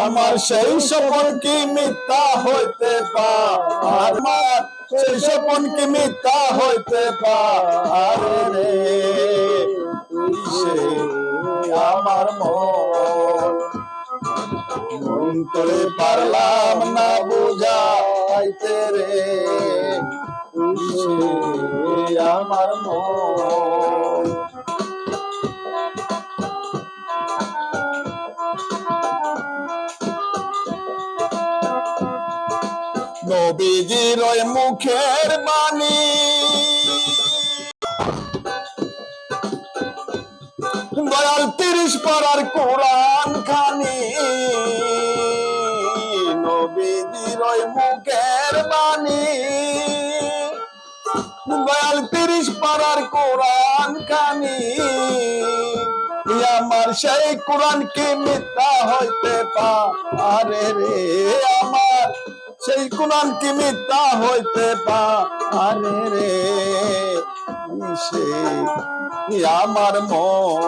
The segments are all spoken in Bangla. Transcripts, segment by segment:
আমার সেই স্বপন কি মিথ্যা হইতে পারে, সেই স্বপন কি মিথ্যা হইতে পারে রে, তুই সে আমার মন করে পারলাম না বুঝাইতে রে, তুই সে আমার মন। নবীজির ওই মুখের বাণী দয়াল 30 পারার কোরআন খানি, নবীজির ওই মুখের বাণী দয়াল 30 পারার কোরআন খানি, আমার সেই কোরআন কি মিথ্যা হইতে পারে রে, আমার সেই কোরআন কি মিথ্যা হইতে পারে রে, সে আমার মন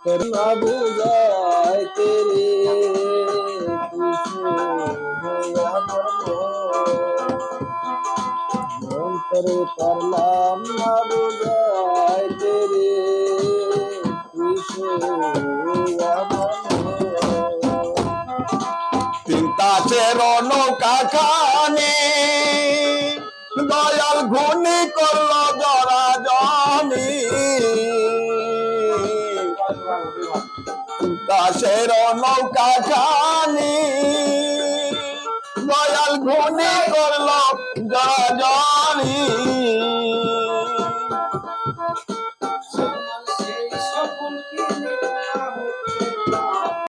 করে না বুঝাইতে রে, আমার মন করে পারলাম না বুঝাইতে রে, তিনটাচের নৌকা খানি দয়াল ঘূর্ণি করলো জরা জনি, তিনটাচের নৌকা খানি দয়াল ঘূর্ণি করলো জরা জনি,